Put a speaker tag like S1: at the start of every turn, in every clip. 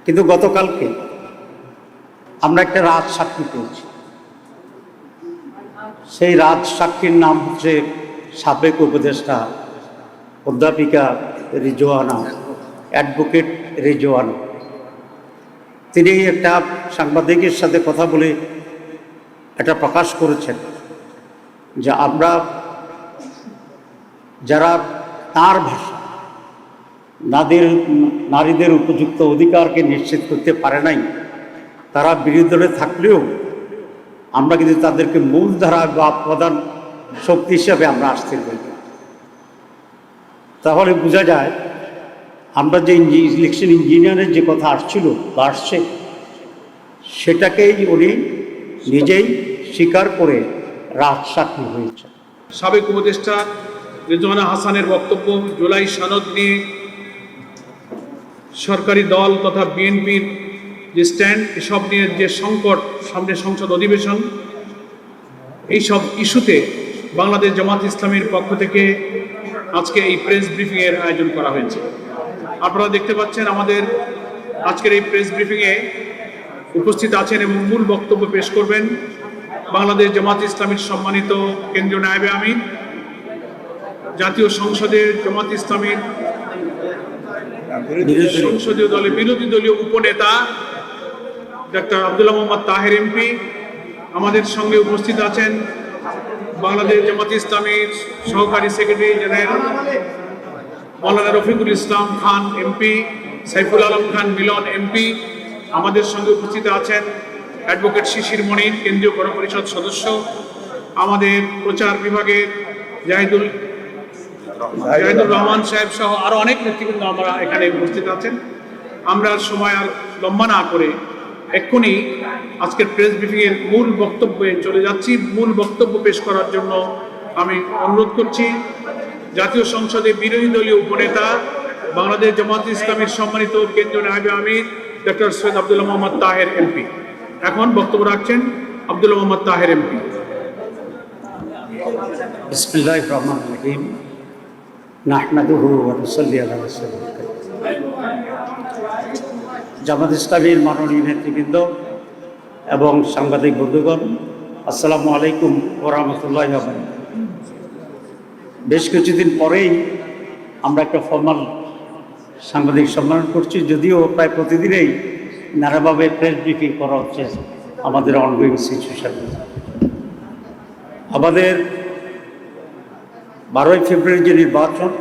S1: কিন্তু গতকালকে আমরা একটা রাজ সাক্ষী পেয়েছি। সেই রাজ সাক্ষীর নাম হচ্ছে সাবেক উপদেষ্টা অধ্যাপিকা রিজওয়ানা, অ্যাডভোকেট রিজওয়ানা। তিনি একটা সাংবাদিকের সাথে কথা বলে এটা প্রকাশ করেছেন যে আমরা যারা তার ভাষা নারীদের উপযুক্ত অধিকারকে নিশ্চিত করতে পারে নাই, তারা বিরোধী দলে থাকলেও আমরা কিন্তু তাদেরকে মূলধারা বা প্রধান শক্তি হিসাবে আমরা আসতে পারি। তাহলে বোঝা যায় আমরা যে ইলেকশন ইঞ্জিনিয়ারের যে কথা আসছিল বা আসছে, সেটাকেই উনি নিজেই স্বীকার করে রাজ সাক্ষী হয়েছে।
S2: সাবেক উপদেষ্টা রিজওয়ানা হাসানের বক্তব্য, জুলাই সনদ নিয়ে সরকারি দল তথা বিএনপির যে স্ট্যান্ড, এসব নিয়ে যে সংকট, সামনে সংসদ অধিবেশন, এইসব ইস্যুতে বাংলাদেশ জামাত ইসলামীর পক্ষ থেকে আজকে এই প্রেস ব্রিফিংয়ের আয়োজন করা হয়েছে। আপনারা দেখতে পাচ্ছেন আমাদের আজকের এই প্রেস ব্রিফিংয়ে উপস্থিত আছেন এবং মূল বক্তব্য পেশ করবেন বাংলাদেশ জামাত ইসলামীর সম্মানিত কেন্দ্রীয় নায়েবে আমির, জাতীয় সংসদের জামাত ইসলামীর সংসদীয় দলের বিরোধী দলীয় উপনেতা ডক্টর আব্দুল্লাহ মোহাম্মদ তাহের এমপি। আমাদের সঙ্গে উপস্থিত আছেন বাংলাদেশ জামাত ইসলামীর সহকারী সেক্রেটারি জেনারেল মৌলানা রফিকুল ইসলাম খান এমপি, সাইফুল আলম খান মিলন এমপি। আমাদের সঙ্গে উপস্থিত আছেন অ্যাডভোকেট শিশির মনির, কেন্দ্রীয় গণপরিষদ সদস্য। আমাদের প্রচার বিভাগের জাহিদুল রহমান সাহেব সহ আরো অনেক নেতৃবৃন্দ আমরা এখানে উপস্থিত আছেন। আমরা সময় আর লম্বা না করে এক্ষুনি আজকের প্রেস ব্রিফিং এর মূল বক্তব্যে চলে যাচ্ছি। মূল বক্তব্য পেশ করার জন্য আমি অনুরোধ করছি জাতীয় সংসদে বিরোধী দলীয় উপনেতা বাংলাদেশ জামাত ইসলামীর সম্মানিত কেন্দ্রীয় নায়েবে আমির ডক্টর সৈয়দ আব্দুল্লাহ মোহাম্মদ তাহের এমপি। এখন বক্তব্য রাখছেন আব্দুল্লাহ মোহাম্মদ তাহের এমপি।
S1: বিসমিল্লাহির রহমানির রহিম, নাহমাদুহু ওয়া নুসাল্লি আলা রাসূলিল কারীম। জামাত ইসলামীর মাননীয় নেতৃবৃন্দ এবং সাংবাদিক বন্ধুগণ, আসসালামু আলাইকুম ওয়া রাহমাতুল্লাহি ওয়া বারাকাতুহু। বেশ কিছুদিন পরেই আমরা একটা ফর্মাল সাংবাদিক সম্মেলন করছি, যদিও প্রায় প্রতিদিনেই নানাভাবে প্রেস ব্রিফিং করা হচ্ছে আমাদের অনগোয়িং সিচুয়েশন। আমাদের 12ই ফেব্রুয়ারি যে নির্বাচন,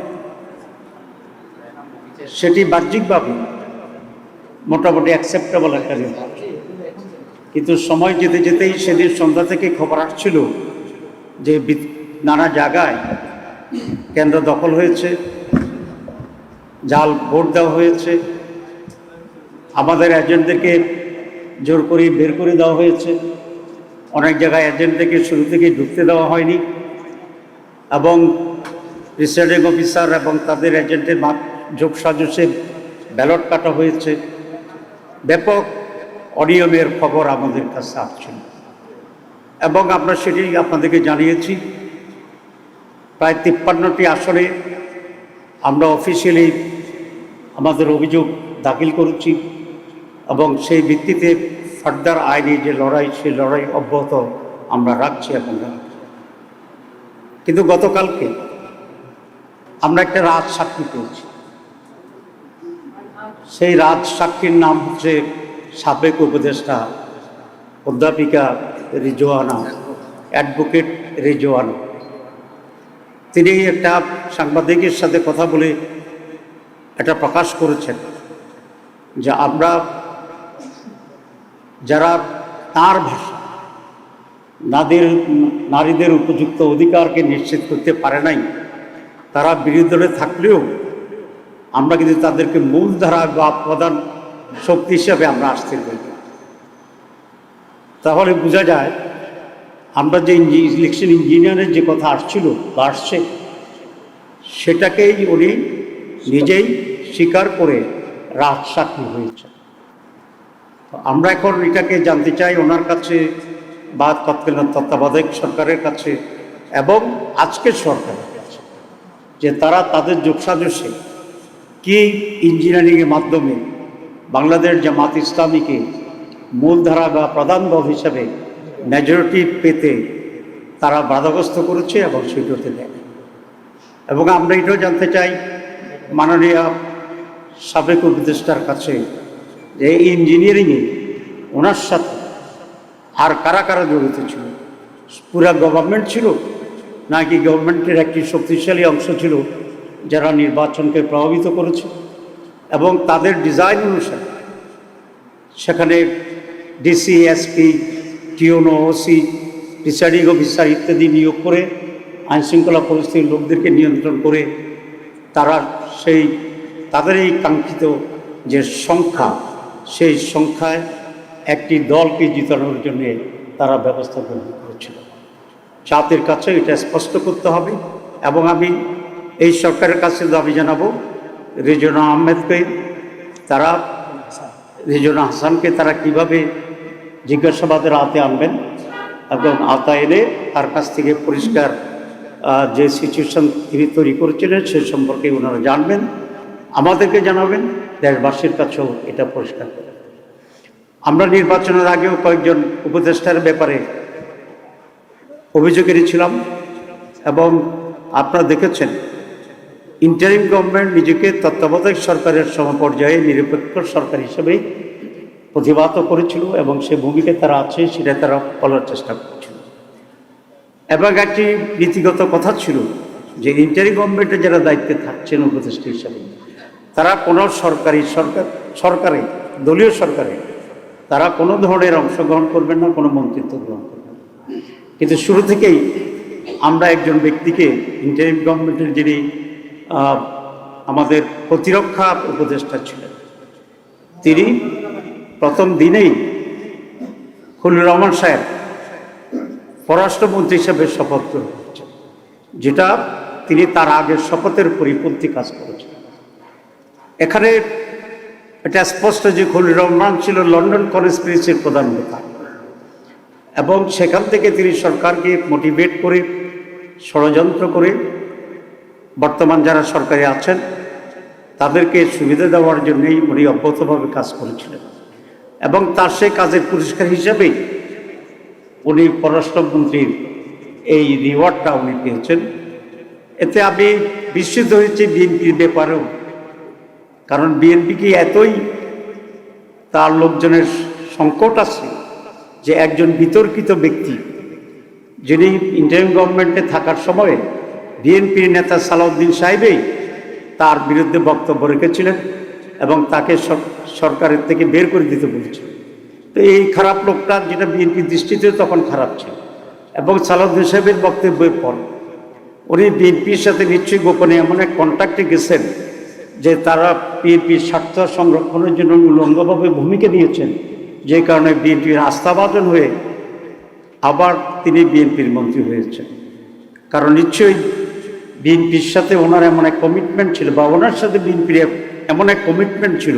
S1: সেটি বাহ্যিকভাবে মোটামুটি অ্যাকসেপ্টেবল একটা নির্বাচন, কিন্তু সময় যেতে যেতেই সেদিন সন্ধ্যা থেকে খবর আসছিল যে নানা জায়গায় কেন্দ্র দখল হয়েছে, জাল ভোট দেওয়া হয়েছে, আমাদের এজেন্টদেরকে জোর করে বের করে দেওয়া হয়েছে, অনেক জায়গায় এজেন্টদেরকে শুরু থেকেই ঢুকতে দেওয়া হয়নি, এবং প্রিসাইডিং অফিসার এবং তাদের এজেন্টের যোগ সাজসে ব্যালট কাটা হয়েছে। ব্যাপক অনিয়মের খবর আমাদের কাছে আসছিল এবং আমরা সেটি আপনাদেরকে জানিয়েছি। প্রায় 53টি আসনে আমরা অফিসিয়ালি আমাদের অভিযোগ দাখিল করেছি এবং সেই ভিত্তিতে ফার্দার আইনি যে লড়াই, সেই লড়াই অব্যাহত আমরা রাখছি এখন। কিন্তু গতকালকে আমরা একটা রাজ সাক্ষী পেয়েছি। সেই রাজ সাক্ষীর নাম হচ্ছে সাবেক উপদেষ্টা অধ্যাপিকা রিজওয়ানা, অ্যাডভোকেট রিজওয়ানা। তিনি একটা সাংবাদিকের সাথে কথা বলে এটা প্রকাশ করেছেন যে আমরা যারা তার ভাষা নারীদের উপযুক্ত অধিকারকে নিশ্চিত করতে পারে নাই, তারা বিরোধী দলে থাকলেও আমরা কিন্তু তাদেরকে মূলধারা বা প্রধান শক্তি হিসাবে আমরা আসতে পারি। তাহলে বোঝা যায় আমরা যে ইলেকশন ইঞ্জিনিয়ারের যে কথা আসছিল বা আসছে, সেটাকেই উনি নিজেই স্বীকার করে রাজ সাক্ষী হয়েছে। আমরা এখন এটাকে জানতে চাই ওনার কাছে বা তৎকালীন তত্ত্বাবধায়ক সরকারের কাছে এবং আজকের সরকারের কাছে, যে তারা তাদের যোগসাজশে কি ইঞ্জিনিয়ারিংয়ের মাধ্যমে বাংলাদেশ জামাত ইসলামীকে মূলধারা বা প্রধান দল হিসাবে মেজরিটি পেতে তারা বাধাগ্রস্ত করেছে এবং স্বীকৃতি দেয়। এবং আমরা এটাও জানতে চাই মাননীয় সাবেক উপদেষ্টার কাছে যে এই ইঞ্জিনিয়ারিংয়ে ওনার সাথে আর কারা কারা জড়িত ছিল, পুরা গভর্নমেন্ট ছিল নাকি গভর্নমেন্টের একটি শক্তিশালী অংশ ছিল যারা নির্বাচনকে প্রভাবিত করেছে, এবং তাদের ডিজাইন অনুসারে সেখানে ডিসি, এসপি, টিওনো, ওসি, প্রিসাইডিং অফিসার ইত্যাদি নিয়োগ করে আইনশৃঙ্খলা পরিস্থিতির লোকদেরকে নিয়ন্ত্রণ করে তারা তাদের এই কাঙ্ক্ষিত যে সংখ্যা, সেই সংখ্যায় একটি দলকে জিতানোর জন্য তারা ব্যবস্থা গ্রহণ করেছিল। জাতির কাছে এটা স্পষ্ট করতে হবে। এবং আমি এই সরকারের কাছে দাবি জানাবো রেজওয়ানা আহমেদকে, তারা রেজওয়ানা হাসানকে তারা কিভাবে জিজ্ঞাসাবাদের আওতায় আনবেন এবং আওতায় এনে তার কাছ থেকে পরিষ্কার যে সিচুয়েশন তিনি তৈরি করেছিলেন সে সম্পর্কে ওনারা জানবেন, আমাদেরকে জানাবেন, দেশবাসীর কাছেও এটা পরিষ্কার করবেন। আমরা নির্বাচনের আগেও কয়েকজন উপদেষ্টার ব্যাপারে অভিযোগ এনেছিলাম এবং আপনারা দেখেছেন ইন্টারিম গভর্নমেন্ট নিজেকে তত্ত্বাবধায়ক সরকারের সমপর্যায়ে নিরপেক্ষ সরকার হিসেবে প্রতিবাদ করেছিল এবং সে ভূমিকা তারা আছে সেটা তারা বলার চেষ্টা করছিল। এবং একটি নীতিগত কথা ছিল যে ইন্টারিম গভর্নমেন্টে যারা দায়িত্বে থাকছেন উপদেষ্টা হিসাবে তারা কোনো সরকারে দলীয় সরকারে তারা কোনো ধরনের অংশগ্রহণ করবেন না, কোনো মন্ত্রিত্ব গ্রহণ করবেন না। কিন্তু শুরু থেকেই আমরা একজন ব্যক্তিকে ইন্টারিম গভর্নমেন্টের যিনি আমাদের প্রতিরক্ষা উপদেষ্টা ছিলেন, তিনি প্রথম দিনেই খলিলুর রহমান সাহেব পররাষ্ট্রমন্ত্রী হিসেবে শপথ গ্রহণ করেছেন, যেটা তিনি তার আগের শপথের পরিপন্থী কাজ করেছেন। এখানে এটা স্পষ্ট যে খলিলুর রহমান ছিল লন্ডন কনস্পিরেসির প্রধান নেতা এবং সেখান থেকে তিনি সরকারকে মোটিভেট করে ষড়যন্ত্র করে বর্তমান যারা সরকারে আছেন তাদেরকে সুবিধা দেওয়ার জন্যই উনি অব্যাহতভাবে কাজ করেছিলেন এবং তার সেই কাজের পুরস্কার হিসাবেই উনি পররাষ্ট্রমন্ত্রীর এই রিওয়ার্ডটা উনি পেয়েছেন। এতে আমি বিস্মিত হয়েছি বিএনপির ব্যাপারেও, কারণ বিএনপি কি এতই তার লোকজনের সংকট আছে যে একজন বিতর্কিত ব্যক্তি যিনি ইন্টারিম গভর্নমেন্টে থাকার সময়ে বিএনপির নেতা সালাউদ্দিন সাহেবই তার বিরুদ্ধে বক্তব্য রেখেছিলেন এবং তাকে সরকারের থেকে বের করে দিতে বলেছিলেন। তো এই খারাপ লোকটা, যেটা বিএনপির দৃষ্টিতে তখন খারাপ ছিল, এবং সালাউদ্দিন সাহেবের বক্তব্যের পর উনি বিএনপির সাথে নিশ্চয়ই গোপনে এমন এক কন্ট্যাক্টে গেছেন যে তারা বিএনপির স্বার্থ সংরক্ষণের জন্য উলঙ্গভাবে ভূমিকা নিয়েছেন, যে কারণে বিএনপির আস্থাভাজন হয়ে আবার তিনি বিএনপির মন্ত্রী হয়েছেন। কারণ নিশ্চয়ই বিএনপির সাথে ওনার এমন এক কমিটমেন্ট ছিল, বা ওনার সাথে বিএনপির এমন এক কমিটমেন্ট ছিল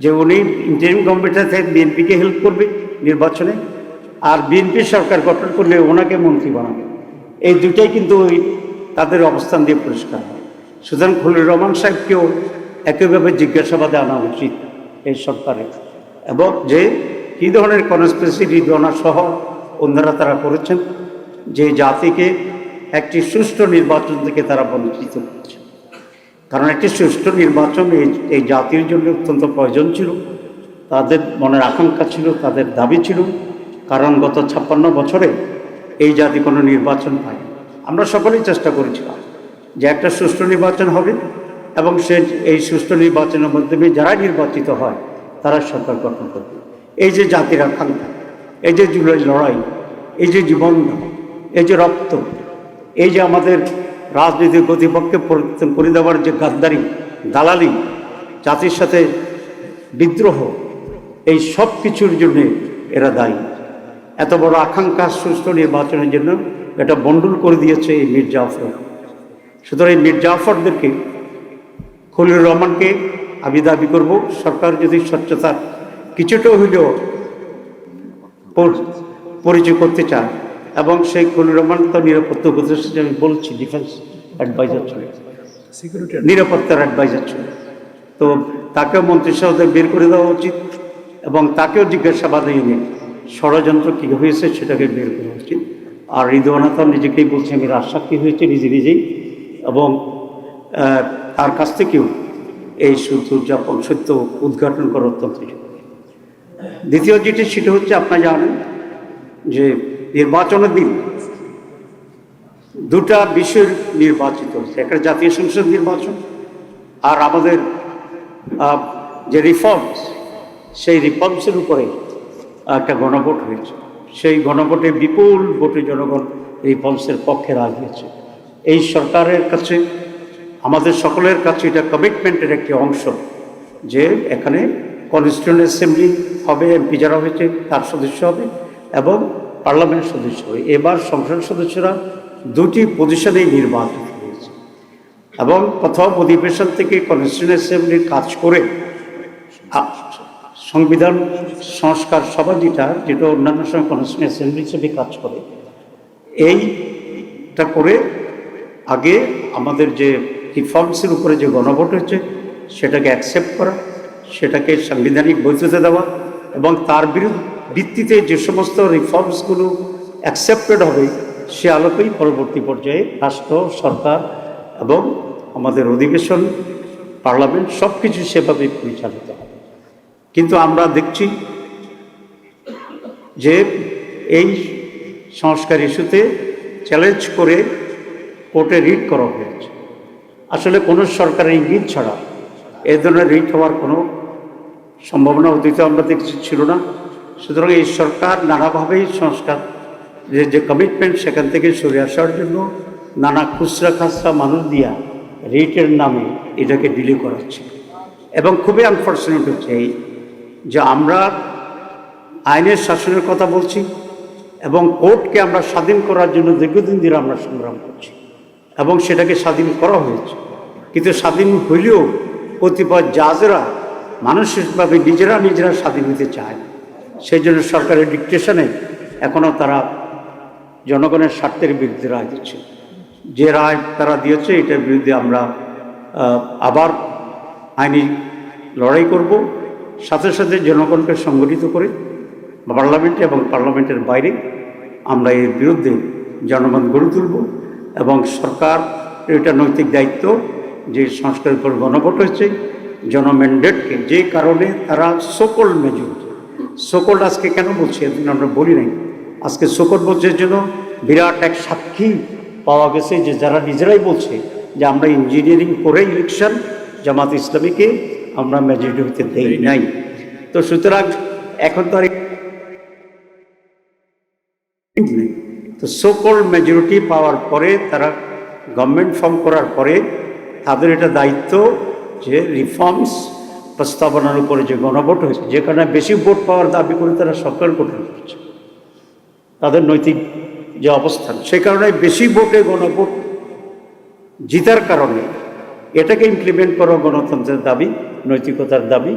S1: যে উনি ইন্টারিম গভর্নমেন্টের থেকে বিএনপিকে হেল্প করবে নির্বাচনে, আর বিএনপি সরকার গঠন করলে ওনাকে মন্ত্রী বানাবে। এই দুটাই কিন্তু ওই তাদের অবস্থান দিয়ে পরিষ্কার হয়। সুতরাং খলিলুর রহমান সাহেবকেও একইভাবে জিজ্ঞাসাবাদে আনা উচিত এই সরকারের, এবং যে কী ধরনের কনস্পিরেসি রিজওয়ানা সহ অন্যরা তারা করেছেন যে জাতিকে একটি সুষ্ঠু নির্বাচন থেকে তারা বঞ্চিত করছে। কারণ একটি সুষ্ঠু নির্বাচন এই জাতির জন্য অত্যন্ত প্রয়োজন ছিল, তাদের মনের আকাঙ্ক্ষা ছিল, তাদের দাবি ছিল। কারণ গত 56 বছরে এই জাতি কোনো নির্বাচন পায়নি। আমরা সকলেই চেষ্টা করেছিলাম যে একটা সুষ্ঠু নির্বাচন হবে এবং এই সুষ্ঠু নির্বাচনের মাধ্যমে যারা নির্বাচিত হয় তারা সরকার গঠন করবে। এই যে জাতির আকাঙ্ক্ষা, এই যে জুলাই লড়াই, এই যে জীবন, এই যে রক্ত, এই যে আমাদের রাজনীতির গতিপক্ষে পরিবর্তন করে দেওয়ার যে গাদ্দারি, দালালি, জাতির সাথে বিদ্রোহ, এই সব কিছুর জন্যে এরা দায়ী। এত বড় আকাঙ্ক্ষা সুষ্ঠু নির্বাচনের জন্য এটা বন্ডুল করে দিয়েছে এই মীর জাফর। সুতরাং এই মীর জাফরদেরকে, খলিলুর রহমানকে আমি দাবি করব, সরকার যদি স্বচ্ছতা কিছুটা হইলেও পরিচয় করতে চান, এবং সেই খলিলুর রহমান তো নিরাপত্তা উপদেষ্টা, আমি বলছি ডিফেন্স অ্যাডভাইজার ছিল, নিরাপত্তার অ্যাডভাইজার ছিল, তো তাকেও মন্ত্রিসভা থেকে বের করে দেওয়া উচিত এবং তাকেও জিজ্ঞাসাবাদ এনে ষড়যন্ত্র কী হয়েছে সেটাকে বের করা উচিত। আর রিদওয়ান হাসান নিজেকেই বলছে আমি রাজসাক্ষী হয়েছে নিজেই এবং তার কাছ থেকেও এই সূত্র উদযাপন সত্য উদ্ঘাটন করা অত্যন্ত জরুরি। দ্বিতীয় যেটি সেটা হচ্ছে আপনারা জানেন যে নির্বাচনের দিন দুটা বিষয় নির্বাচিত হচ্ছে, একটা জাতীয় সংসদ নির্বাচন আর আমাদের যে রিফর্মস সেই রিফর্মসের উপরে একটা গণভোট হয়েছে। সেই গণভোটে বিপুল ভোটে জনগণ রিফর্মসের পক্ষে রায় দিয়েছে। এই সরকারের কাছে আমাদের সকলের কাছে এটা কমিটমেন্টের একটি অংশ যে এখানে কনস্টিটিউয়েন্ট অ্যাসেম্বলি হবে, এমপি যারা হয়েছে তার সদস্য হবে এবং পার্লামেন্ট সদস্য হবে। এবার সংসদ সদস্যরা দুটি পজিশনেই নির্বাচিত হয়েছে এবং প্রথম অধিবেশন থেকে কনস্টিটিউয়েন্ট অ্যাসেম্বলির কাজ করে সংবিধান সংস্কার সভা যেটা অন্যান্য সময় কনস্টিটিউয়েন্ট অ্যাসেম্বলি হিসেবে কাজ করে, এইটা করে আগে আমাদের যে রিফর্মসের উপরে যে গণভোট হচ্ছে সেটাকে অ্যাকসেপ্ট করা, সেটাকে সাংবিধানিক বৈধতা দেওয়া এবং তার ভিত্তিতে যে সমস্ত রিফর্মসগুলো অ্যাকসেপ্টেড হবে সে আলোকেই পরবর্তী পর্যায়ে রাষ্ট্র সরকার এবং আমাদের অধিবেশন পার্লামেন্ট সব কিছু সেভাবে পরিচালিত হবে। কিন্তু আমরা দেখছি যে এই সংস্কার ইস্যুতে চ্যালেঞ্জ করে কোর্টে রিট করা হয়েছে। আসলে কোনো সরকারের ইঙ্গিত ছাড়া এ ধরনের রিট হওয়ার কোনো সম্ভাবনা অতীতে আমরা দেখছি ছিল না। সুতরাং এই সরকার নানাভাবেই সংস্কার যে কমিটমেন্ট সেখান থেকে সরে আসার জন্য নানা খুচরা খাচরা মানুষ দিয়া রিটের নামে এটাকে ডিলে করাচ্ছে এবং খুবই আনফর্চুনেট হচ্ছে এই যে আমরা আইনের শাসনের কথা বলছি এবং কোর্টকে আমরা স্বাধীন করার জন্য দীর্ঘদিন ধরে আমরা সংগ্রাম করছি এবং সেটাকে স্বাধীন করা হয়েছে। কিন্তু স্বাধীন হইলেও কতিপয় জাজরা মানসিকভাবে নিজেরা স্বাধীন হতে চায় না। সেই জন্য সরকারের ডিকটেশনে এখনও তারা জনগণের স্বার্থের বিরুদ্ধে রায় দিচ্ছে। যে রায় তারা দিয়েছে এটার বিরুদ্ধে আমরা আবার আইনি লড়াই করব, সাথে সাথে জনগণকে সংগঠিত করে পার্লামেন্টে এবং পার্লামেন্টের বাইরে আমরা এর বিরুদ্ধে জনমত গড়ে তুলব এবং সরকার এটা নৈতিক দায়িত্ব যে সংস্কারের উপর গণভোট হয়েছে জনম্যান্ডেটকে, যে কারণে তারা সকল মেজরিটি সকল আজকে কেন বলছি এদিন আমরা বলি নাই, আজকে সকল বলছে জন্য বিরাট এক সাক্ষী পাওয়া গেছে যে যারা নিজেরাই বলছে যে আমরা ইঞ্জিনিয়ারিং করে ইলেকশন জামাত ইসলামীকে আমরা মেজরিটি হতে দেই নাই। তো সুতরাং এখন তো আর তো সকল মেজরিটি পাওয়ার পরে তারা গভর্নমেন্ট ফর্ম করার পরে তাদের এটা দায়িত্ব যে রিফর্মস প্রস্তাবনার উপরে যে গণভোট হয়েছে যেখানে বেশি ভোট পাওয়ার দাবি করে তারা সরকার গঠন করছে, তাদের নৈতিক যে অবস্থান সেই কারণে বেশি ভোটে গণভোট জিতার কারণে এটাকে ইমপ্লিমেন্ট করা গণতন্ত্রের দাবি, নৈতিকতার দাবি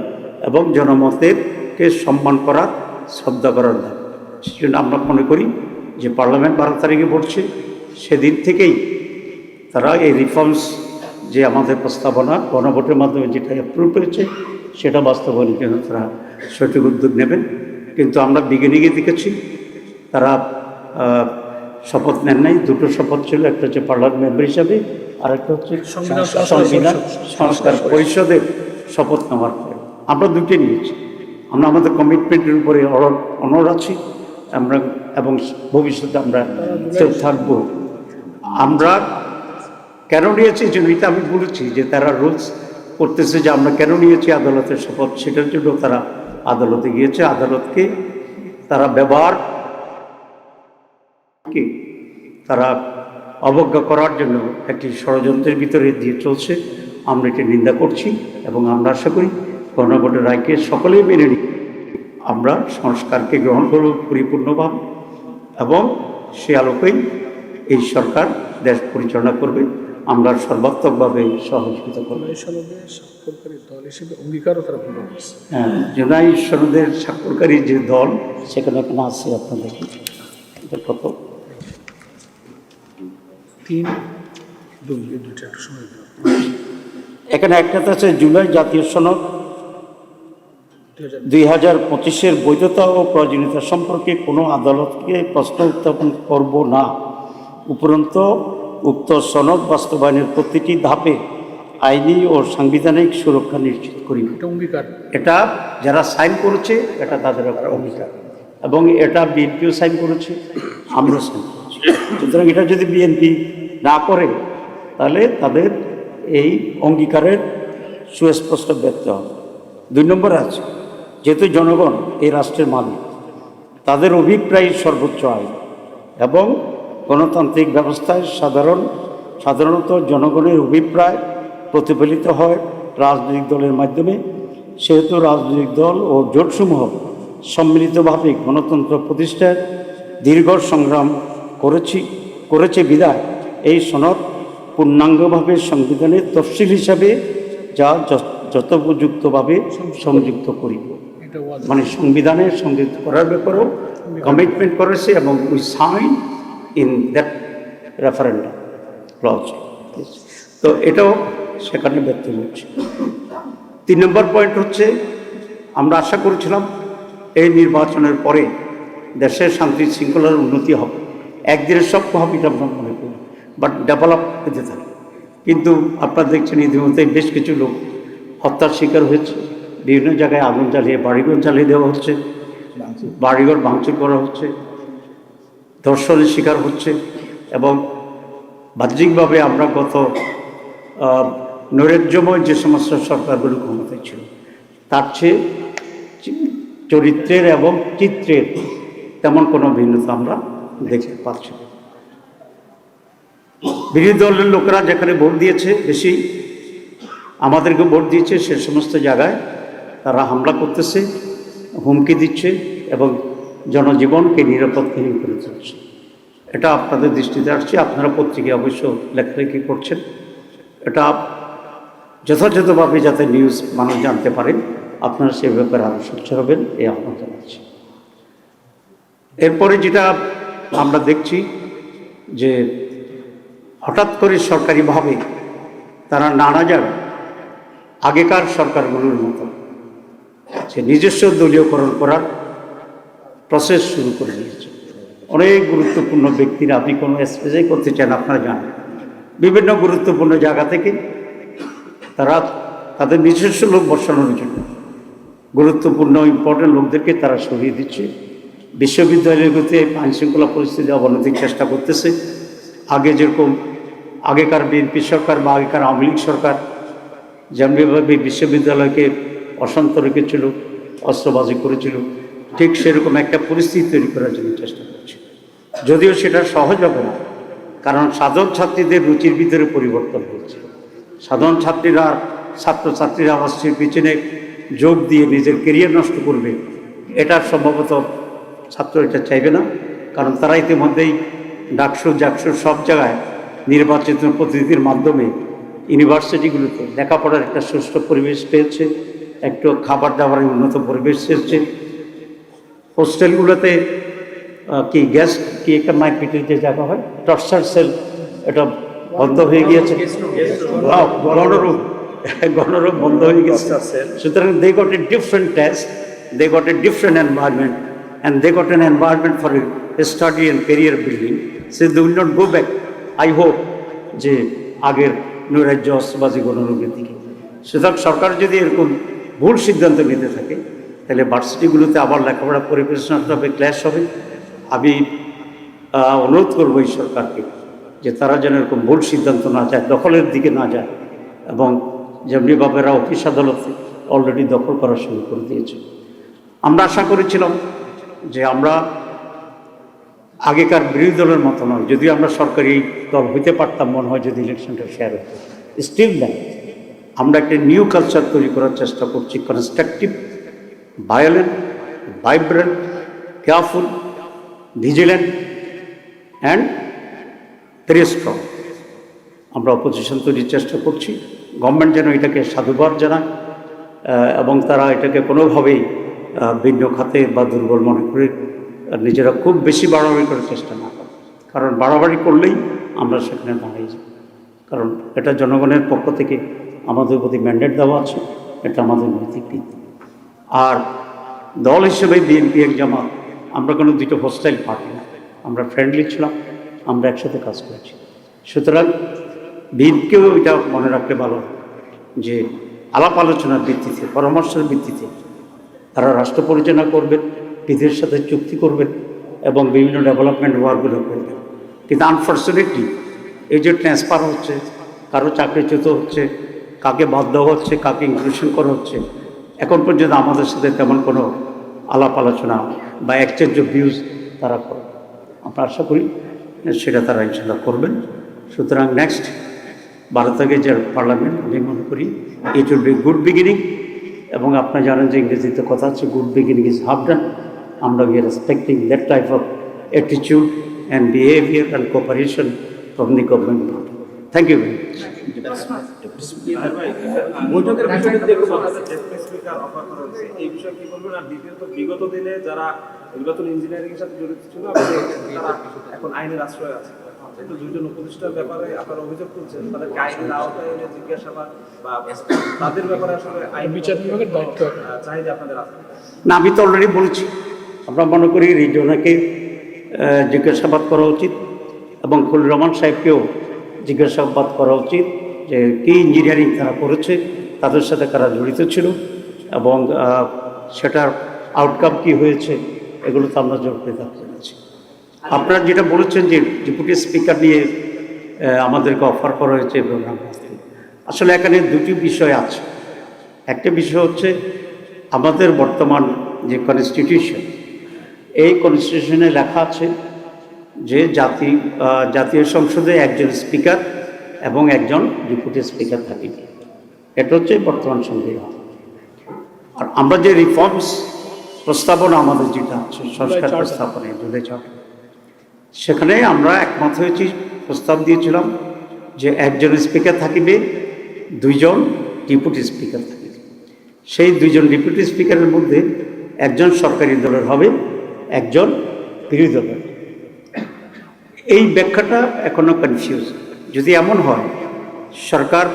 S1: এবং জনমতেরকে সম্মান করার শ্রদ্ধা করার দাবি। সেজন্য আমরা মনে করি যে পার্লামেন্ট 12 তারিখে পড়ছে, সেদিন থেকেই তারা এই রিফর্মস যে আমাদের প্রস্তাবনা গণভোটের মাধ্যমে যেটা অ্যাপ্রুভ হয়েছে সেটা বাস্তবায়নের জন্য তারা সঠিক উদ্যোগ নেবেন। কিন্তু আমরা বিজ্ঞানীকে দেখেছি তারা শপথ নেন নাই, দুটো শপথ ছিল, একটা হচ্ছে পার্লামেন্ট মেম্বার হিসাবে আর একটা হচ্ছে সংবিধান সংস্কার পরিষদের শপথ নেওয়ার পরে। আমরা দুটোই নিয়েছি, আমরা আমাদের কমিটমেন্টের উপরে অনড় আছি আমরা এবং ভবিষ্যতে আমরা থাকবো। আমরা কেন নিয়েছি জন্য এটা আমি বলেছি যে তারা রুলস করতেছে যে আমরা কেন নিয়েছি আদালতের শপথ, সেটার জন্য তারা আদালতে গিয়েছে। আদালতকে তারা ব্যবহার তারা অবজ্ঞা করার জন্য একটি ষড়যন্ত্রের ভিতরে দিয়ে চলছে। আমরা এটি নিন্দা করছি এবং আমরা আশা করি গণভোটের রায়কে সকলেই মেনে নিই, আমরা সংস্কারকে গ্রহণ করব পরিপূর্ণভাবে এবং সে আলোকেই এই সরকার দেশ পরিচালনা করবে। আমরা সর্বাত্মকভাবে সহযোগিতা করব। হ্যাঁ, জুলাই সনদের স্বাক্ষরকারী যে দল সেখানে এখানে আছে আপনাদের কত এখানে একটা আছে জুলাই জাতীয় সনদ 2025-এর বৈধতা ও প্রয়োজনীয়তা সম্পর্কে কোনো আদালতকে প্রশ্ন উত্থাপন করব না। উপরন্তু উক্ত সনদ বাস্তবায়নের প্রতিটি ধাপে আইনি ও সাংবিধানিক সুরক্ষা নিশ্চিত করি।
S2: এটা অঙ্গীকার।
S1: এটা যারা সাইন করেছে এটা তাদের অঙ্গীকার, এবং এটা বিএনপিও সাইন করেছে, আমরাও সাইন করেছি। সুতরাং এটা যদি বিএনপি না করে তাহলে তাদের এই অঙ্গীকারের সুস্পষ্ট ব্যর্থ হবে। 2 নম্বর আছে, যেহেতু জনগণ এই রাষ্ট্রের মালিক, তাদের অভিপ্রায় সর্বোচ্চ আইন এবং গণতান্ত্রিক ব্যবস্থায় সাধারণত জনগণের অভিপ্রায় প্রতিফলিত হয় রাজনৈতিক দলের মাধ্যমে। সেহেতু রাজনৈতিক দল ও জোটসমূহ সম্মিলিতভাবে গণতন্ত্র প্রতিষ্ঠায় দীর্ঘ সংগ্রাম করেছে বিধায় এই সনদ পূর্ণাঙ্গভাবে সংবিধানের তফসিল হিসাবে যা যথোপযুক্তভাবে সংযুক্ত করি। মানে সংবিধানে সংযুক্ত করার ব্যাপারেও কমিটমেন্ট করেছে, এবং we sign in that referendum clause. তো এটাও সেখানে ব্যর্থ হচ্ছে। 3 নম্বর পয়েন্ট হচ্ছে, আমরা আশা করেছিলাম এই নির্বাচনের পরে দেশের শান্তি শৃঙ্খলার উন্নতি হবে, একদিনের সব হবে এটা আমরা মনে করি, বাট ডেভেলপ হতে থাকে। কিন্তু আপনারা দেখছেন ইতিমধ্যে বেশ কিছু লোক হত্যার শিকার হয়েছে, বিভিন্ন জায়গায় আগুন জ্বালিয়ে বাড়িঘর জ্বালিয়ে দেওয়া হচ্ছে, বাড়িঘর ভাঙচুর করা হচ্ছে, ধর্ষণের শিকার হচ্ছে। এবং বাহ্যিকভাবে আমরা গত নৈরাজ্যময় যে সমস্ত সরকারগুলো ক্ষমতায় ছিল তার চেয়ে চরিত্রের এবং চিত্রের তেমন কোনো ভিন্নতা আমরা দেখতে পাচ্ছি না। বিরোধী দলের লোকেরা যেখানে ভোট দিয়েছে, বেশি আমাদেরকে ভোট দিয়েছে, সে সমস্ত জায়গায় তারা হামলা করতেছে, হুমকি দিচ্ছে এবং জনজীবনকে নিরাপদহীন করে তুলছে। এটা আপনাদের দৃষ্টিতে আসছে, আপনারা পত্রিকায় অবশ্য লেখালেখি করছেন। এটা যথাযথভাবে যাতে নিউজ মানুষ জানতে পারেন, আপনারা সে ব্যাপারে আরও সোচ্চার হবেন, এই আহ্বান জানাচ্ছি। এরপরে যেটা আমরা দেখছি যে হঠাৎ করে সরকারিভাবে তারা নানা জায়গায় আগেকার সরকারগুলোর মতো যে নিজস্ব দলীয়করণ করার প্রসেস শুরু করে দিয়েছে। অনেক গুরুত্বপূর্ণ ব্যক্তিরা, আপনি কোনো স্পেসে করতে চান আপনারা জানেন, বিভিন্ন গুরুত্বপূর্ণ জায়গা থেকে তারা তাদের নিজস্ব লোক বসানোর জন্য গুরুত্বপূর্ণ ইম্পর্টেন্ট লোকদেরকে তারা সরিয়ে দিচ্ছে। বিশ্ববিদ্যালয়গুলোতে আইনশৃঙ্খলা পরিস্থিতি অবনতির চেষ্টা করতেছে। আগে যেরকম আগেকার বিএনপি সরকার বা আগেকার আওয়ামী লীগ সরকার যেমনিভাবে বিশ্ববিদ্যালয়কে অশান্ত রেখেছিল, অস্ত্রবাজি করেছিল, ঠিক সেরকম একটা পরিস্থিতি তৈরি করার জন্য চেষ্টা করছে। যদিও সেটা সহজ হবে না, কারণ সাধারণ ছাত্রীদের রুচির ভিতরে পরিবর্তন হয়েছে। সাধারণ ছাত্রছাত্রীরা অবশ্যই পিছনে যোগ দিয়ে নিজের কেরিয়ার নষ্ট করবে, এটা সম্ভবত ছাত্র এটা চাইবে না, কারণ তারা ইতিমধ্যেই ডাকসু জাকসু সব জায়গায় নির্বাচিত প্রতিনিধির মাধ্যমে ইউনিভার্সিটিগুলোতে লেখাপড়ার একটা সুষ্ঠু পরিবেশ পেয়েছে, একটু খাবার দাবারের উন্নত পরিবেশ এসেছে। হোস্টেলগুলোতে কি গ্যাস কি একটা মাইপিটের যে জায়গা হয় টর্চার সেল, এটা বন্ধ হয়ে গিয়েছে, গণরূপ বন্ধ হয়ে গেছে। সুতরাং they got a different test, they got a different environment, and they got an environment for study and career building. So they will not go back, I hope, যে আগের নৈরাজ্য অস্ত্রবাজি গণরূপের দিকে। সুতরাং সরকার যদি এরকম ভুল সিদ্ধান্ত নিতে থাকে তাহলে ভার্সিটিগুলোতে আবার লেখাপড়া পরিবেশন হবে, ক্লাস হবে। আমি অনুরোধ করবো এই সরকারকে যে তারা যেন এরকম ভুল সিদ্ধান্ত না যায়, দখলের দিকে না যায়, এবং যেমনিভাবে এরা অফিস আদালতে অলরেডি দখল করা শুরু করে দিয়েছে। আমরা আশা করেছিলাম যে আমরা আগেকার বিরোধী দলের মতো নয়, যদিও আমরা সরকারি দল হইতে পারতাম মনে হয় যদি ইলেকশনটা শেয়ার হতো, স্টিল দেন আমরা একটা নিউ কালচার তৈরি করার চেষ্টা করছি, constructive, violent, vibrant, careful, vigilant and very strong. আমরা অপোজিশন তৈরির চেষ্টা করছি। গভর্নমেন্ট যেন এটাকে সাধুবাদ জানায় এবং তারা এটাকে কোনোভাবেই ভিন্ন খাতে বা দুর্বল মনে করে নিজেরা খুব বেশি বাড়াবাড়ি করার চেষ্টা না করে, কারণ বাড়াবাড়ি করলেই আমরা সেখানে দাঁড়িয়ে যাই। কারণ এটা জনগণের পক্ষ থেকে আমাদের প্রতি ম্যান্ডেট দেওয়া আছে, এটা আমাদের নৈতিক ভিত্তি। আর দল হিসেবে বিএনপি এক জামাত আমরা কোনো দুটো হোস্টাইল পার্টি না, আমরা ফ্রেন্ডলি ছিলাম, আমরা একসাথে কাজ করেছি। সুতরাং বিএনপিকেও এটা মনে রাখতে ভালো যে আলাপ আলোচনার ভিত্তিতে, পরামর্শের ভিত্তিতে তারা রাষ্ট্র পরিচালনা করবেন, বিদেশের সাথে চুক্তি করবেন এবং বিভিন্ন ডেভেলপমেন্ট ওয়ার্কগুলো করবেন। কিন্তু আনফর্চুনেটলি এই যে ট্রান্সফার হচ্ছে, কারো চাকরিচ্যুত হচ্ছে, কাকে বাদ দেওয়া হচ্ছে, কাকে ইনক্লুশন করা হচ্ছে, এখন পর্যন্ত আমাদের সাথে তেমন কোনো আলাপ আলোচনা বা এক্সচেঞ্জ অফ ভিউজ তারা করে। আমরা আশা করি সেটা তারা ইনশাল্লাহ করবেন। সুতরাং নেক্সট 12 তারিখে যে পার্লামেন্ট, আমি মনে করি it will be good beginning. এবং আপনারা জানেন যে ইংরেজিতে কথা আছে, good beginning is half done. আমরা we are expecting that type of attitude and behaviour and cooperation from the government body. Thank you very much.
S3: বৈঠকের বিষয়ে স্পিকার অফার করা হয়েছে, এই বিষয়ে কি বলবেন? আর দ্বিতীয়ত, বিগত দিনে যারা নির্বাচন ইঞ্জিনিয়ারিং এর সাথে জড়িত ছিল তারা এখন আইনের আশ্রয় আছে, কিন্তু দুইজন উপদেষ্টার ব্যাপারে আপনারা অভিযোগ করছেন, তাদেরকে আইনের আওতায় এনে জিজ্ঞাসাবাদ বা তাদের ব্যাপারে আসলে আইন বিচার বিভাগের দায়িত্ব চাহিদা আপনাদের আছে
S1: না? আমি তো অলরেডি বলেছি, আমরা মনে করি রিজওয়ানাকে জিজ্ঞাসাবাদ করা উচিত এবং খলিলুর রহমান সাহেবকেও জিজ্ঞাসাবাদ করা উচিত যে কী ইঞ্জিনিয়ারিং তারা করেছে, তাদের সাথে কারা জড়িত ছিল এবং সেটার আউটকাম কী হয়েছে, এগুলো তো আমরা জোর করে থাকতে পারছি। আপনারা যেটা বলেছেন যে ডেপুটি স্পিকার নিয়ে আমাদেরকে অফার করা হয়েছে, আসলে এখানে দুটি বিষয় আছে। একটা বিষয় হচ্ছে আমাদের বর্তমান যে কনস্টিটিউশন, এই কনস্টিটিউশনে লেখা আছে যে জাতীয় সংসদে একজন স্পিকার এবং একজন ডেপুটি স্পিকার থাকিবে। এটা হচ্ছে বর্তমান সংবিধান। আর আমরা যে রিফর্মস প্রস্তাবনা আমাদের যেটা আছে, সংস্কার প্রস্তাবনা জুলাই চার্টার, সেখানে আমরা একমত হয়েছি, প্রস্তাব দিয়েছিলাম যে একজন স্পিকার থাকিবে, দুইজন ডেপুটি স্পিকার থাকিবে। সেই দুইজন ডেপুটি স্পিকারের মধ্যে একজন সরকারি দলের হবে, একজন বিরোধী দলের। এই ব্যাখ্যাটা এখনো কনফিউজ। যদি এমন হয় সরকার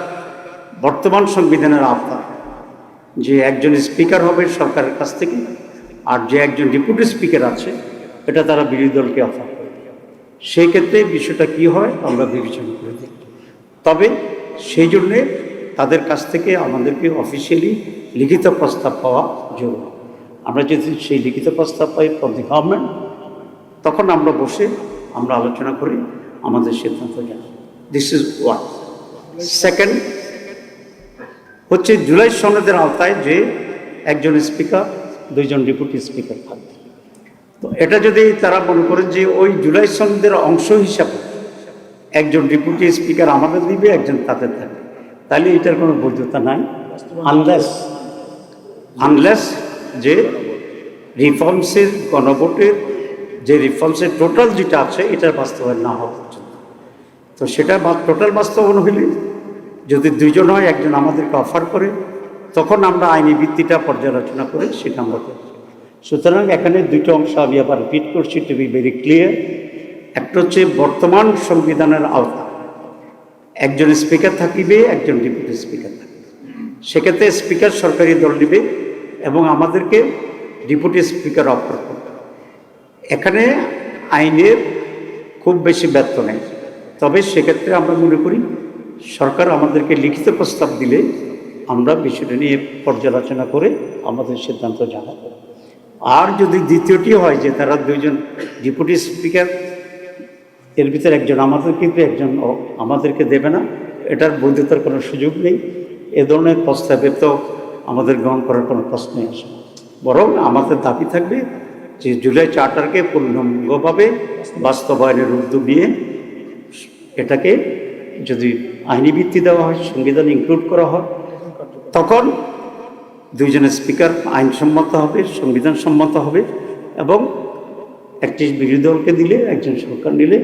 S1: বর্তমান সংবিধানের আওতা যে একজন স্পিকার হবে সরকারের কাছ থেকে, আর যে একজন ডেপুটি স্পিকার আছে এটা তারা বিরোধী দলকে অফার করে, সেই ক্ষেত্রে বিষয়টা কী হয় আমরা বিবেচনা করে দেখি। তবে সেই জন্যে তাদের কাছ থেকে আমাদেরকে অফিসিয়ালি লিখিত প্রস্তাব পাওয়া জরুরি। আমরা যদি সেই লিখিত প্রস্তাব পাই ফ্রম দি গভর্নমেন্ট, তখন আমরা বসে আমরা আলোচনা করে আমাদের সিদ্ধান্ত জানাব। This is one. সেকেন্ড হচ্ছে জুলাই সনদের আওতায় যে একজন স্পিকার, দুইজন ডেপুটি স্পিকার থাকবে। তো এটা যদি তারা মনে করেন যে ওই জুলাই সনদের অংশ হিসাবে একজন ডেপুটি স্পিকার আমাদের দিবে, একজন তাদের থাকবে, তাহলে এটার কোনো বৈধতা নাই, আনলেস যে রিফর্মসের গণভোটের যে রিফর্মসের টোটাল যেটা আছে এটার বাস্তবায়ন না হওয়া পর্যন্ত। তো সেটা টোটাল বাস্তবায়ন হইলে যদি দুইজন হয়, একজন আমাদেরকে অফার করে, তখন আমরা আইনি ভিত্তিটা পর্যালোচনা করে সেটা আমরা করব। সুতরাং এখানে দুটো অংশ আমি আবার রিপিট করছি টু বি ভেরি ক্লিয়ার। একটা হচ্ছে বর্তমান সংবিধানের আওতা একজন স্পিকার থাকিবে, একজন ডেপুটি স্পিকার থাকবে। সেক্ষেত্রে স্পিকার সরকারি দল নেবে এবং আমাদেরকে ডেপুটি স্পিকার অফার করবে। এখানে আইনের খুব বেশি ব্যর্থ নেই, তবে সেক্ষেত্রে আমরা মনে করি সরকার আমাদেরকে লিখিত প্রস্তাব দিলে আমরা বিষয়টা নিয়ে পর্যালোচনা করে আমাদের সিদ্ধান্ত জানাবো। আর যদি দ্বিতীয়টি হয় যে তারা দুইজন ডেপুটি স্পিকার, এর ভিতরে একজন আমাদের কিন্তু একজন আমাদেরকে দেবে না, এটার বৈধতার কোনো সুযোগ নেই। এ ধরনের প্রস্তাবে তো আমাদের গ্রহণ করার কোনো প্রশ্নই আসে না। বরং আমাদের দাবি থাকবে যে জুলাই চার্টারকে পূর্ণাঙ্গভাবে বাস্তবায়নের উদ্যোগ নিয়ে এটাকে যদি আইনি ভিত্তি দেওয়া হয়, সংবিধান ইনক্লুড করা হয়, তখন দুইজনের স্পিকার আইনসম্মত হবে, সংবিধান সম্মত হবে এবং একটি বিরোধী দলকে দিলে, একজন সরকার নিলে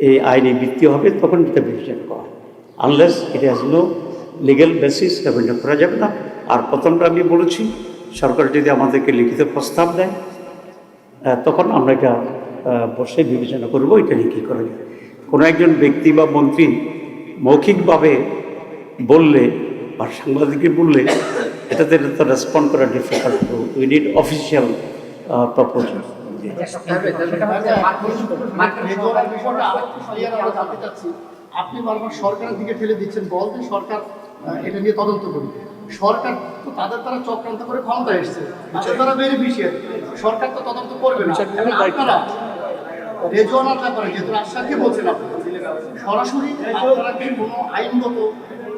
S1: এই আইনি ভিত্তি হবে, তখন এটা বিবেচনা করা হয়। Unless it has no legal basis, এটা করা যাবে না। আর প্রথমটা আমি বলেছি, সরকার যদি আমাদেরকে লিখিত প্রস্তাব দেয় তখন আমরা এটা বসে বিবেচনা করব এটা নিয়ে কী করা যায়। কোনো একজন ব্যক্তি বা মন্ত্রী মৌখিকভাবে বললে আর সাংবাদিককে বললে এটাতে তো রেসপন্ড করা difficult, we need official proposal.
S4: আপনি বারবার সরকারের দিকে ঠেলে দিচ্ছেন, বলতে সরকার এটা নিয়ে তদন্ত করি। সরকার তো তাদের দ্বারা চক্রান্ত করে ক্ষমতা এসছে, তাদের দ্বারা বেনিফিশিয়ারি, সরকার তো তদন্ত করবে না। আপনারা রেজওয়ানার ব্যাপারে যেহেতু রাজশাহী বলছেন, আপনি সরাসরি আপনারা কি কোনো আইনগত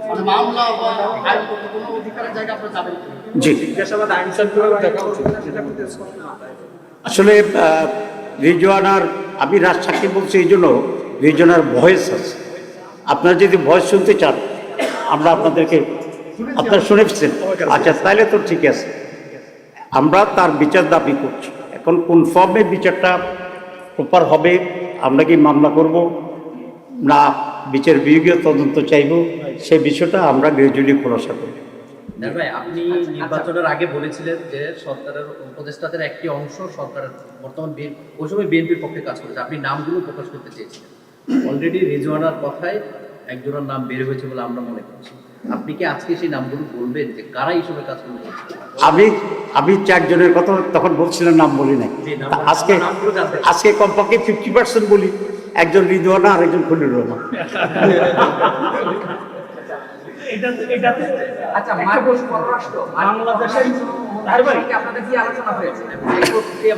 S4: মানে মামলা বা আইনগত কোনো অধিকারের জায়গায় আপনারা যাবেন?
S1: জি,
S3: জিজ্ঞাসাবাদ আইন কিভাবে দেখা উচিত সেটা কিন্তু স্পষ্ট না।
S1: আসলে রিজওয়ানার, আমি রাজশাহী বলছি এই জন্য রিজওয়ানার ভয়েস আছে। আপনারা যদি ভয়েস শুনতে চান, আমরা আপনাদেরকে, আপনারা শুনেছেন, আচ্ছা তাহলে তো ঠিক আছে। আমরা তার বিচার দাবি করছি। এখন কোন ফর্মে বিচারটা প্রপার হবে, আমরা কি মামলা করব না বিচার বিভাগীয় তদন্ত চাইব, সেই বিষয়টা আমরা গ্রাজুয়ালি খোলাসা করব।
S5: ভাই, আপনি নির্বাচনের আগে বলেছিলেন যে সরকারের উপদেষ্টাদের একটি অংশ সরকারের বর্তমান ওই সময় বিএনপির পক্ষে কাজ করেছে, আপনি নামগুলো প্রকাশ করতে চেয়েছিলেন। অলরেডি রেজওয়ানার কথায় একজনের নাম বের হয়েছে বলে আমরা মনে করছি। আপনি কি আজকে সেই নামগুলো বলবেন যে কারা এই সময় কাজ করবে?
S1: আমি 4 জনের কথা তখন বলছিলাম, নাম বলি নাই। আজকে কমপক্ষে 50% বলি, একজন রিজওয়ানা আর একজন খলিলুর রহমান।
S6: আচ্ছা, বাংলাদেশের আপনাদের কি আলোচনা হয়েছে?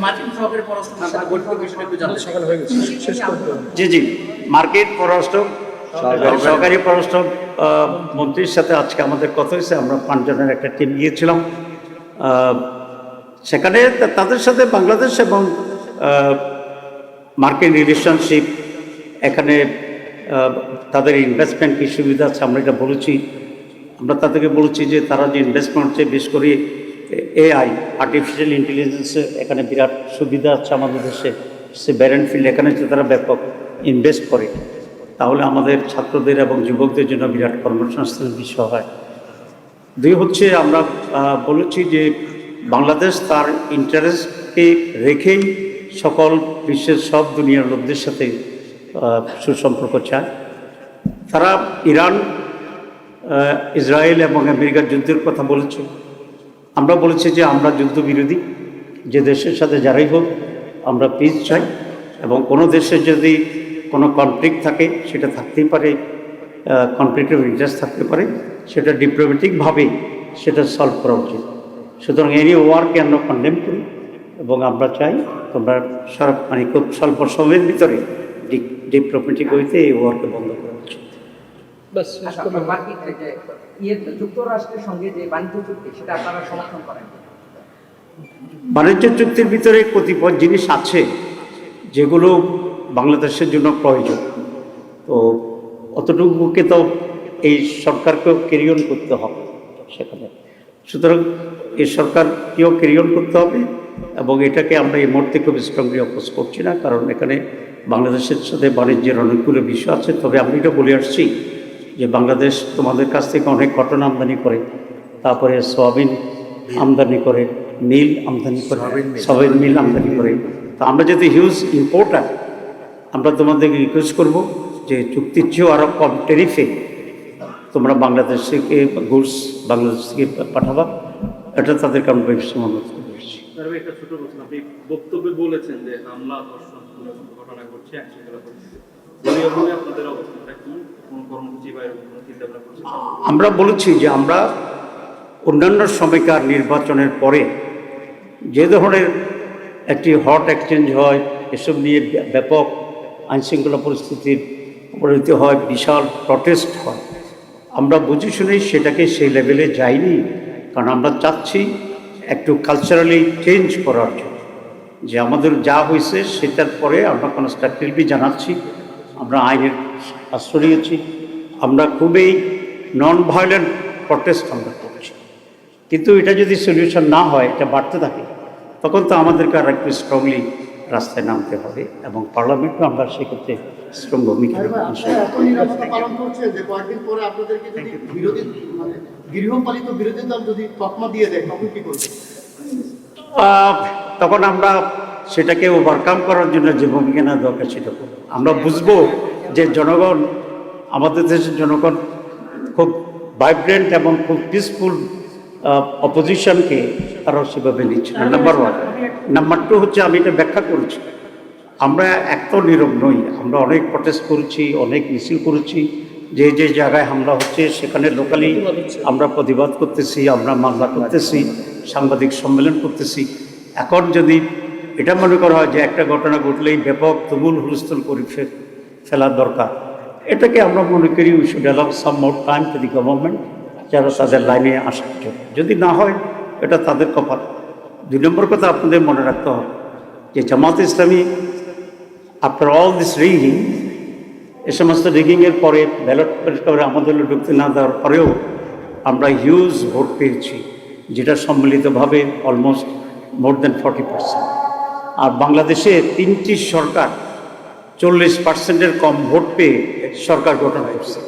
S5: মার্কিন সরকারের পররাষ্ট্র বৈঠকের বিষয়ে একটু জানতে চাই।
S1: জি জি, মার্কিন পররাষ্ট্র সরকারি পররাষ্ট্র মন্ত্রীর সাথে আজকে আমাদের কথা হয়েছে। আমরা 5 জনের একটা টিম গিয়েছিলাম সেখানে। তাদের সাথে বাংলাদেশ এবং মার্কিন রিলেশনশিপ, এখানে তাদের ইনভেস্টমেন্ট কী সুবিধা আছে আমরা এটা বলেছি। আমরা তাদেরকে বলেছি যে তারা যে ইনভেস্টমেন্ট হচ্ছে, বিশেষ করে এআই, আর্টিফিশিয়াল ইন্টেলিজেন্সের এখানে বিরাট সুবিধা আছে আমাদের দেশে। সে ব্যারেন ফিল্ড, এখানে যে তারা ব্যাপক ইনভেস্ট করে, তাহলে আমাদের ছাত্রদের এবং যুবকদের জন্য বিরাট কর্মসংস্থানের বিষয় হয়। 2 হচ্ছে আমরা বলেছি যে বাংলাদেশ তার ইন্টারেস্টকে রেখেই সকল বিশ্বের সব দুনিয়ার লোকদের সাথে সুসম্পর্ক চায়। তারা ইরান, ইসরায়েল এবং আমেরিকার যুদ্ধের কথা বলেছে। আমরা বলেছি যে আমরা যুদ্ধবিরোধী, যে দেশের সাথে যারাই হোক আমরা পিস চাই, এবং কোনো দেশের যদি কোনো কনফ্লিক্ট থাকে, সেটা থাকতেই পারে, কনফ্লিক্ট অফ ইন্টারেস্ট থাকতে পারে, সেটা ডিপ্লোম্যাটিকভাবে সেটা সলভ করা উচিত। সুতরাং এনি ওয়ারকে আমরা কন্ডেম করি, এবং আমরা চাই তোমরা মানে খুব স্বল্প সময়ের ভিতরে ডিপ্লোম্যাটিক হইতে এই ওয়ারকে বন্ধ করা উচিত।
S6: যুক্তরাষ্ট্রের সঙ্গে যে বাণিজ্য চুক্তি, সেটা আপনারা সমর্থন করেন?
S1: বাণিজ্য চুক্তির ভিতরে কতিপয় জিনিস আছে যেগুলো বাংলাদেশের জন্য প্রয়োজন, তো অতটুকুকে তো এই সরকারকেও ক্যারি অন করতে হবে সেখানে। সুতরাং এই সরকারকেও ক্যারি অন করতে হবে, এবং এটাকে আমরা এই মুহূর্তে খুব স্ট্রংলি অপোজ করছি না, কারণ এখানে বাংলাদেশের সাথে বাণিজ্যের অনেকগুলো বিষয় আছে। তবে আমি এটা বলে আসছি যে বাংলাদেশ তোমাদের কাছ থেকে অনেক কটন আমদানি করে, তারপরে সয়াবিন আমদানি করে, মিল আমদানি করে, সয়াবিন মিল আমদানি করে। তো আমরা যদি হিউজ ইম্পোর্টার, আমরা তোমাদেরকে রিকোয়েস্ট করব যে চুক্তির চেয়েও আরও কম ট্যারিফে তোমরা বাংলাদেশ থেকে গুডস বাংলাদেশ থেকে পাঠাবা, এটা তাদেরকে আমরা ব্যবসা অনুরোধ করছি।
S7: একটা ছোট প্রশ্ন, আপনি বক্তব্যে বলেছেন যে হামলা, ধর্ষণ ঘটনা ঘটছে, আপনাদের অবস্থানটা কি, কোনো কর্মসূচি বা এরকম কোনো চিন্তা ভাবনা করছেন?
S1: আমরা বলেছি যে আমরা অন্যান্য সময়কার নির্বাচনের পরে যে ধরনের একটি হট এক্সচেঞ্জ হয়, এসব নিয়ে ব্যাপক আইনশৃঙ্খলা পরিস্থিতির পরিণতি হয়, বিশাল প্রটেস্ট হয়, আমরা বুঝে শুনেই সেটাকে সেই লেভেলে যাইনি। কারণ আমরা চাচ্ছি একটু কালচারালি চেঞ্জ করার জন্য, যে আমাদের যা হয়েছে সেটার পরে আমরা কনস্ট্রাকটিভলি জানাচ্ছি, আমরা আইনের আশ্রয় নিয়েছি, আমরা খুবই নন ভায়োলেন্ট প্রটেস্ট আমরা করছি। কিন্তু এটা যদি সলিউশন না হয়, এটা বাড়তে থাকে, তখন তো আমাদেরকে আর একটু স্ট্রংলি রাস্তায় নামতে হবে, এবং পার্লামেন্টও আমরা সেক্ষেত্রে স্ট্রং ভূমিকা নেব।
S4: এত নিরাপত্তা পালন করছে যে কয়েকদিন পরে আপনাদেরকে যদি বিরোধী মানে গৃহপালিত বিরোধী দল যদি তকমা দিয়ে দেয়, তখন কি করবে?
S1: তখন আমরা সেটাকে ওভারকাম করার জন্য যে ভূমিকা নেওয়া দরকার সেটা করব। আমরা বুঝবো যে জনগণ, আমাদের দেশের জনগণ খুব ভাইব্রেন্ট এবং খুব পিসফুল অপোজিশনকে তারা সেভাবে নিচ্ছে না, নাম্বার ওয়ান। নাম্বার টু হচ্ছে, আমি এটা ব্যাখ্যা করেছি, আমরা এক তো নীরব নই, আমরা অনেক প্রটেস্ট করেছি, অনেক মিছিল করেছি, যে যে জায়গায় হামলা হচ্ছে সেখানে লোকালি আমরা প্রতিবাদ করতেছি, আমরা মামলা করতেছি, সাংবাদিক সম্মেলন করতেছি। এখন যদি এটা মনে করা হয় যে একটা ঘটনা ঘটলেই ব্যাপক তুমুল হুলস্থুল করে ফেলার দরকার, এটাকে আমরা মনে করি we should allow some more time to the government, যারা তাদের লাইনে আসার জন্য। যদি না হয় এটা তাদের কপাল। 2 নম্বর কথা আপনাদের মনে রাখতে হবে যে Jamaat Islami after all this rigging, এ সমস্ত রিগিংয়ের পরে ব্যালট করে আমাদের ঢুকতে না দেওয়ার পরেও আমরা হিউজ ভোট পেয়েছি, যেটা সম্মিলিতভাবে অলমোস্ট মোর দেন 40%। আর বাংলাদেশে 3টি সরকার 40%-এর কম ভোট পেয়ে সরকার গঠন করছে,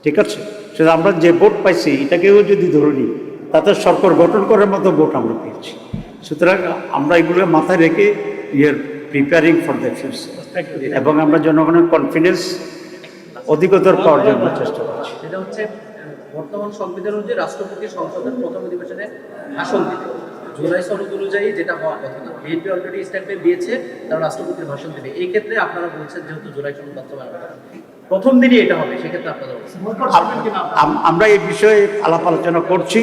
S1: ঠিক আছে? সেটা আমরা যে ভোট পাইছি এটাকেও যদি ধরে নিই, তাতে সরকার গঠন করার মতো ভোট আমরা পেয়েছি। সুতরাং আমরা এগুলো মাথায় রেখে we are preparing for the future, এবং আমরা জনগণের কনফিডেন্স অধিকতর পাওয়ার জন্য চেষ্টা করছি।
S5: সেটা হচ্ছে বর্তমান সংবিধান অনুযায়ী রাষ্ট্রপতি সংসদের প্রথম অধিবেশনে ভাষণ দিবে, জুলাই সনদ অনুযায়ী যেটা হওয়ার কথা না। বিএনপি অলরেডি স্ট্যান্ডবাই দিয়েছে, তারা রাষ্ট্রপতির ভাষণ দেবে। এই ক্ষেত্রে আপনারা বলছেন যেহেতু জুলাই সনদ বাস্তবায়ন হবে, প্রথম দিনই এটা হবে, সেক্ষেত্রে আপনারা বলছেন
S1: আমরা এই বিষয়ে আলাপ আলোচনা করছি,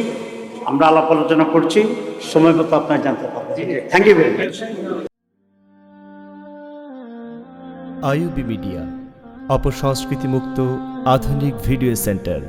S1: সময় মতো আপনারা জানতে পারবেন। Thank you very much.
S8: IUB media, অপসংস্কৃতি মুক্ত আধুনিক ভিডিও সেন্টার।